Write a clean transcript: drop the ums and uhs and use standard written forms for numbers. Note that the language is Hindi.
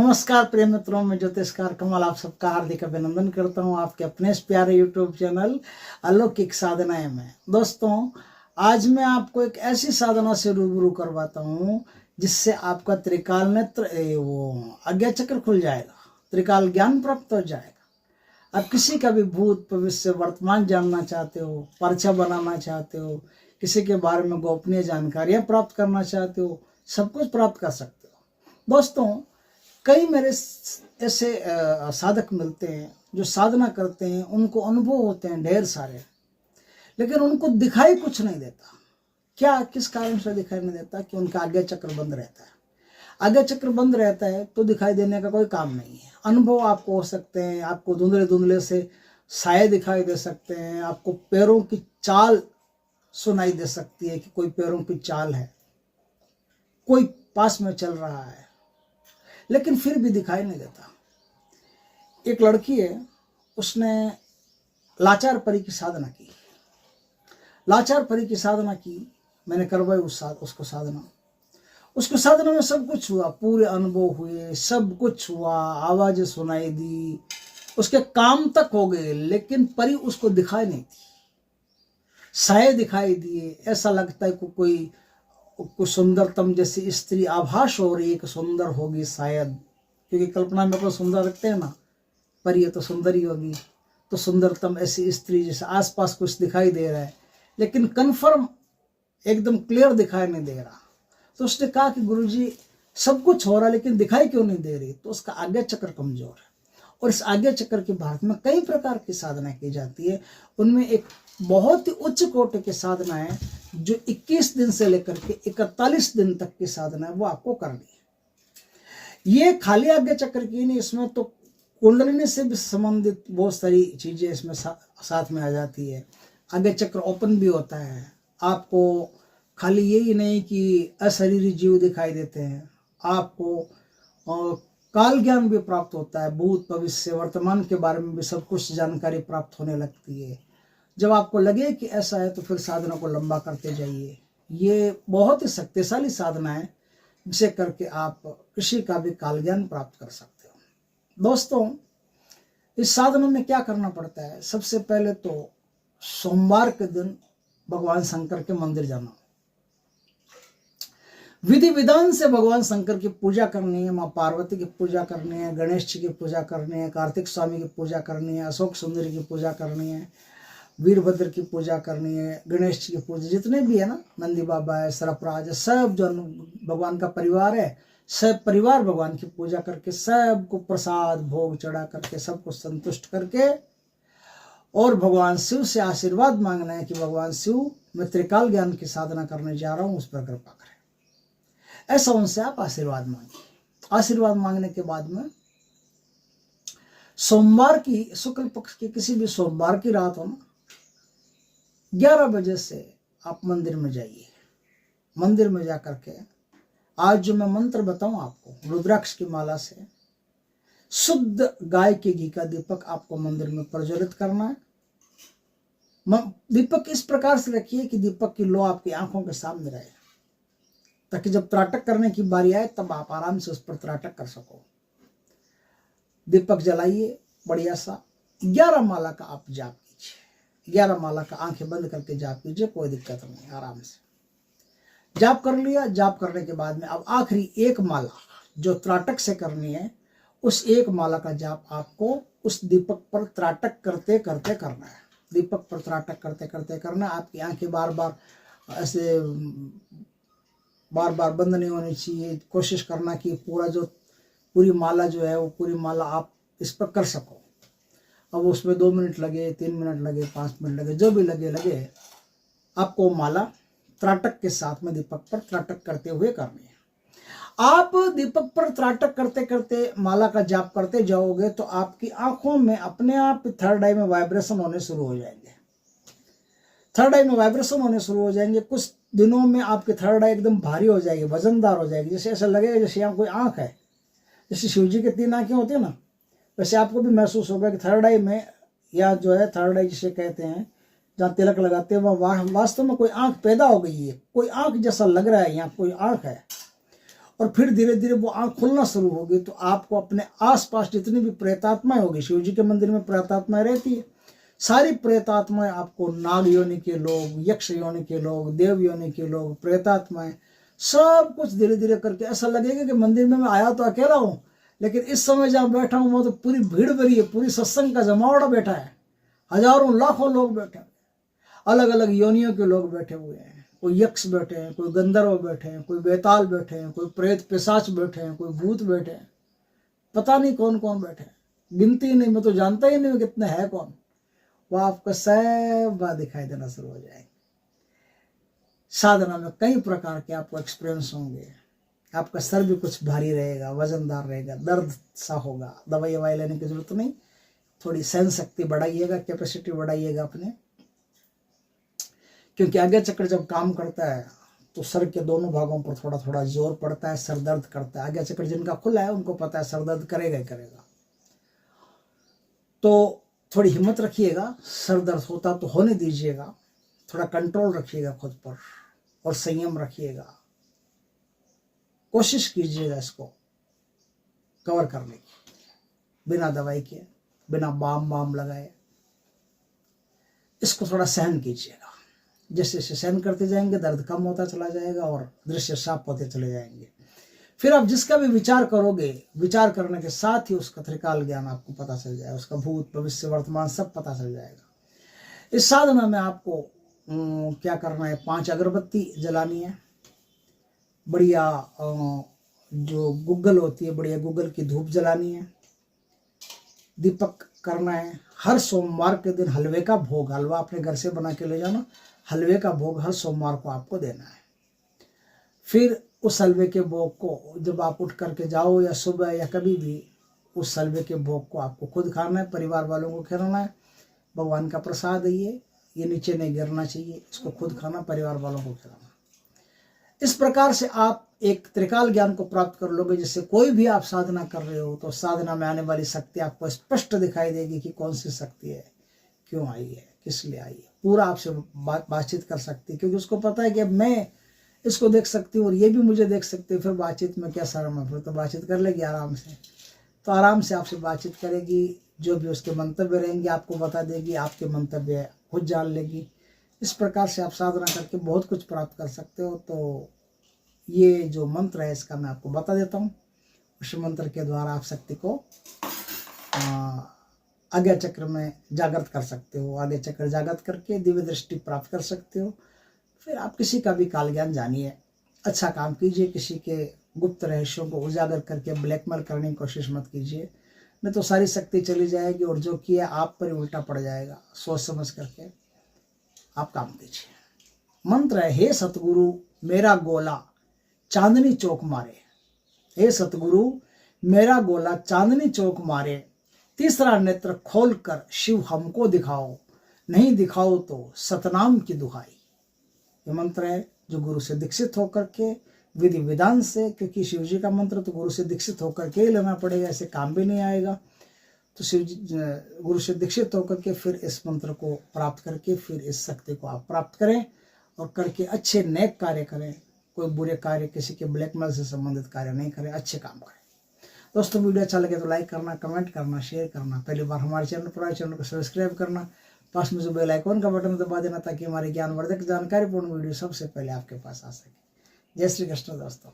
नमस्कार प्रिय मित्रों, मैं ज्योतिषकार कमल आप सबका हार्दिक अभिनंदन करता हूं आपके अपने इस प्यारे यूट्यूब चैनल अलौकिक साधनाएं में। दोस्तों, आज मैं आपको एक ऐसी साधना से रूबरू करवाता हूं जिससे आपका त्रिकाल नेत्र आज्ञा चक्र खुल जाएगा, त्रिकाल ज्ञान प्राप्त हो जाएगा। आप किसी का भी भूत भविष्य वर्तमान जानना चाहते हो, पर्चा बनाना चाहते हो, किसी के बारे में गोपनीय जानकारियां प्राप्त करना चाहते हो, सब कुछ प्राप्त कर सकते हो। दोस्तों, कई मेरे ऐसे साधक मिलते हैं जो साधना करते हैं, उनको अनुभव होते हैं ढेर सारे, लेकिन उनको दिखाई कुछ नहीं देता। क्या, किस कारण से दिखाई नहीं देता? कि उनका आज्ञा चक्र बंद रहता है। आज्ञा चक्र बंद रहता है तो दिखाई देने का कोई काम नहीं है। अनुभव आपको हो सकते हैं, आपको धुंधले धुंधले से साए दिखाई दे सकते हैं, आपको पैरों की चाल सुनाई दे सकती है कि कोई पैरों की चाल है, कोई पास में चल रहा है, लेकिन फिर भी दिखाई नहीं देता। एक लड़की है, उसने लाचार परी की साधना की। लाचार परी की साधना की, मैंने करवाई उसको साधना। उसको साधना में सब कुछ हुआ, पूरे अनुभव हुए, सब कुछ हुआ, आवाजें सुनाई दी, उसके काम तक हो गए, लेकिन परी उसको दिखाई नहीं थी। साए दिखाई दिए, ऐसा लगता है कि कोई सुंदरतम जैसी स्त्री आभास हो रही है कि सुंदर होगी शायद, क्योंकि कल्पना में तो सुंदर रखते हैं ना, पर ये तो सुंदर ही होगी। तो सुंदरतम ऐसी स्त्री जैसे आसपास कुछ दिखाई दे रहा है, लेकिन कंफर्म एकदम क्लियर दिखाई नहीं दे रहा। तो उसने कहा कि गुरुजी, सब कुछ हो रहा है लेकिन दिखाई क्यों नहीं दे रही? तो उसका आज्ञा चक्र कमजोर है। और इस आज्ञा चक्र के भारत में कई प्रकार की साधना की जाती है। उनमें एक बहुत ही उच्च कोटि की साधना है जो 21 दिन से लेकर के 41 दिन तक की साधना है, वो आपको करनी है। ये खाली आज्ञा चक्र की नहीं, इसमें तो कुंडलिनी से भी संबंधित बहुत सारी चीजें इसमें साथ में आ जाती है। आज्ञा चक्र ओपन भी होता है। आपको खाली यही नहीं कि अशरीरी जीव दिखाई देते हैं, आपको काल ज्ञान भी प्राप्त होता है। भूत भविष्य वर्तमान के बारे में भी सब कुछ जानकारी प्राप्त होने लगती है। जब आपको लगे कि ऐसा है तो फिर साधना को लंबा करते जाइए। ये बहुत ही शक्तिशाली साधना है जिसे करके आप किसी का भी काल ज्ञान प्राप्त कर सकते हो। दोस्तों, इस साधना में क्या करना पड़ता है? सबसे पहले तो सोमवार के दिन भगवान शंकर के मंदिर जाना, विधि विधान से भगवान शंकर की पूजा करनी है, माँ पार्वती की पूजा करनी है, गणेश जी की पूजा करनी है, कार्तिक स्वामी की पूजा करनी है, अशोक सुंदरी की पूजा करनी है, वीरभद्र की पूजा करनी है, गणेश जी की पूजा, जितने भी है ना, नंदी बाबा है, सरफराज है, सब जो भगवान का परिवार है, सब परिवार भगवान की पूजा करके, सबको प्रसाद भोग चढ़ा करके, सबको संतुष्ट करके, और भगवान शिव से आशीर्वाद मांगना है कि भगवान शिव, मैं त्रिकाल ज्ञान की साधना करने जा रहा हूँ, उस पर कृपा करें। ऐसा उनसे आप आशीर्वाद मांगिए। आशीर्वाद मांगने के बाद में सोमवार की, शुक्ल पक्ष की किसी भी सोमवार की रात हो ना, 11 बजे से आप मंदिर में जाइए। मंदिर में जाकर के आज जो मैं मंत्र बताऊं आपको, रुद्राक्ष की माला से शुद्ध गाय के घी का दीपक आपको मंदिर में प्रज्वलित करना है। दीपक इस प्रकार से रखिए कि दीपक की लो आपकी आंखों के सामने रहे, ताकि जब त्राटक करने की बारी आए तब आप आराम से उस पर त्राटक कर सको। दीपक जलाइए बढ़िया सा, 11 माला का आप जाप कीजिए। 11 माला का आंखें बंद करके जाप कीजिए, कोई दिक्कत नहीं, आराम से जाप कर लिया। जाप करने के बाद में अब आखिरी एक माला जो त्राटक से करनी है, उस एक माला का जाप आपको उस दीपक पर त्राटक करते करते करना है। दीपक पर त्राटक करते करते करना। आपकी आंखें बार बार ऐसे बार बार बंद नहीं होनी चाहिए। कोशिश करना कि पूरी माला जो है वो पूरी माला आप इस पर कर सको। अब उसमें 2 मिनट लगे, 3 मिनट लगे, 5 मिनट लगे, जो भी लगे, आपको माला त्राटक के साथ में दीपक पर त्राटक करते हुए करनी है। आप दीपक पर त्राटक करते करते माला का जाप करते जाओगे तो आपकी आंखों में अपने आप थर्ड आई में वाइब्रेशन होने शुरू हो जाएंगे। थर्ड आई में वाइब्रेशन होने शुरू हो जाएंगे। कुछ दिनों में आपकी थर्ड आई एकदम भारी हो जाएगी, वजनदार हो जाएगी। जैसे ऐसा लगेगा जैसे यहाँ कोई आंख है। जैसे शिव जी के 3 आंखें होती है ना, वैसे आपको भी महसूस होगा कि थर्ड आई में, या जो है थर्ड आई जिसे कहते हैं, जहाँ तिलक लगाते हैं वहाँ वास्तव में कोई आंख पैदा हो गई है। कोई आंख जैसा लग रहा है, यहाँ कोई आंख है। और फिर धीरे धीरे वो आँख खुलना शुरू होगी तो आपको अपने आसपास जितनी भी प्रेतात्माएं होगी, शिव जी के मंदिर में प्रेतात्माएं रहती है, सारी प्रेतात्माएं आपको नाग योनि के लोग, यक्ष योनि के लोग, देव योनि के लोग, प्रेतात्माएं सब कुछ धीरे धीरे करके ऐसा लगेगा कि मंदिर में मैं आया तो अकेला हूँ, लेकिन इस समय जहाँ बैठा हूँ वो तो पूरी भीड़ भरी है, पूरी सत्संग का जमावड़ा बैठा है, हजारों लाखों लोग बैठे हैं, अलग अलग योनियों के लोग बैठे हुए हैं। कोई यक्ष बैठे हैं, कोई गंधर्व बैठे हैं, कोई बेताल बैठे हैं, कोई प्रेत पिशाच बैठे हैं, कोई भूत बैठे हैं, पता नहीं कौन कौन बैठे हैं, गिनती नहीं, मैं तो जानता ही नहीं कितने हैं कौन। वो आपको सब बात दिखाई देना शुरू हो जाएंगे। साधना में कई प्रकार के आपको एक्सपीरियंस होंगे। आपका सर भी कुछ भारी रहेगा, वजनदार रहेगा, दर्द सा होगा, दवाई ववाई लेने की जरूरत नहीं, थोड़ी सहन शक्ति बढ़ाइएगा, कैपेसिटी बढ़ाइएगा अपने, क्योंकि आगे चक्र जब काम करता है तो सर के दोनों भागों पर थोड़ा थोड़ा जोर पड़ता है, सर दर्द करता है। आगे चक्र जिनका खुला है उनको पता है सर दर्द करेगा ही करेगा, तो थोड़ी हिम्मत रखिएगा, सर दर्द होता तो होने दीजिएगा, थोड़ा कंट्रोल रखिएगा खुद पर और संयम रखिएगा, कोशिश कीजिएगा इसको कवर करने की, बिना दवाई के, बिना बाम बाम लगाए, इसको थोड़ा सहन कीजिएगा। जैसे जैसे सहन करते जाएंगे दर्द कम होता चला जाएगा और दृश्य साफ होते चले जाएंगे। फिर आप जिसका भी विचार करोगे, विचार करने के साथ ही उसका त्रिकाल ज्ञान आपको पता चल जाएगा, उसका भूत भविष्य वर्तमान सब पता चल जाएगा। इस साधना में आपको क्या करना है, 5 अगरबत्ती जलानी है, बढ़िया जो गुग्गल होती है, बढ़िया गुग्गल की धूप जलानी है, दीपक करना है। हर सोमवार के दिन हलवे का भोग, हलवा अपने घर से बना के ले जाना, हलवे का भोग हर सोमवार को आपको देना है। फिर उस हलवे के भोग को जब आप उठ करके जाओ या सुबह या कभी भी, उस हलवे के भोग को आपको खुद खाना है, परिवार वालों को खिलाना है। भगवान का प्रसाद है ये नीचे नहीं गिरना चाहिए, इसको खुद खाना, परिवार वालों को खिलाना। इस प्रकार से आप एक त्रिकाल ज्ञान को प्राप्त कर लोगे, जिससे कोई भी आप साधना कर रहे हो तो साधना में आने वाली शक्ति आपको स्पष्ट दिखाई देगी कि कौन सी शक्ति है, क्यों आई है, किस लिए आई है, पूरा आपसे बातचीत कर सकती है, क्योंकि उसको पता है कि अब मैं इसको देख सकती हूँ और ये भी मुझे देख सकते हैं, फिर बातचीत में क्या शर्म है, फिर तो बातचीत कर लेगी आराम से। तो आराम से आपसे बातचीत करेगी, जो भी उसके मंतव्य रहेंगे आपको बता देगी, आपके मंतव्य खुद जान लेगी। इस प्रकार से आप साधना करके बहुत कुछ प्राप्त कर सकते हो। तो ये जो मंत्र है इसका मैं आपको बता देता हूँ। उस मंत्र के द्वारा आप शक्ति को आज्ञा चक्र में जागृत कर सकते हो, आज्ञा चक्र जागृत करके दिव्य दृष्टि प्राप्त कर सकते हो। फिर आप किसी का भी काल ज्ञान जानिए, अच्छा काम कीजिए, किसी के गुप्त रहस्यों को उजागर करके ब्लैकमेल करने की कोशिश मत कीजिए, नहीं तो सारी शक्ति चली जाएगी और जो किया आप पर ही उल्टा पड़ जाएगा। सोच समझ करके आप काम कीजिए। मंत्र है, हे सतगुरु मेरा गोला चांदनी चौक मारे, हे सतगुरु मेरा गोला चांदनी चौक मारे, तीसरा नेत्र खोल कर शिव हमको दिखाओ, नहीं दिखाओ तो सतनाम की दुहाई। ये मंत्र है जो गुरु से दीक्षित होकर के विधि विधान से, क्योंकि शिव जी का मंत्र तो गुरु से दीक्षित होकर के ही लेना पड़ेगा, ऐसे काम भी नहीं आएगा। तो शिव जी गुरु से दीक्षित होकर के फिर इस मंत्र को प्राप्त करके फिर इस शक्ति को आप प्राप्त करें और करके अच्छे नेक कार्य करें, कोई बुरे कार्य, किसी के ब्लैकमेल से संबंधित कार्य नहीं करें, अच्छे काम करें। दोस्तों वीडियो अच्छा लगे तो लाइक करना, कमेंट करना, शेयर करना, पहली बार हमारे चैनल पर आए चैनल को सब्सक्राइब करना, पास में जो बेल आइकॉन का बटन दबा देना ताकि हमारी ज्ञानवर्धक जानकारीपूर्ण वीडियो सबसे पहले आपके पास आ सके। जय श्री कृष्ण दोस्तों।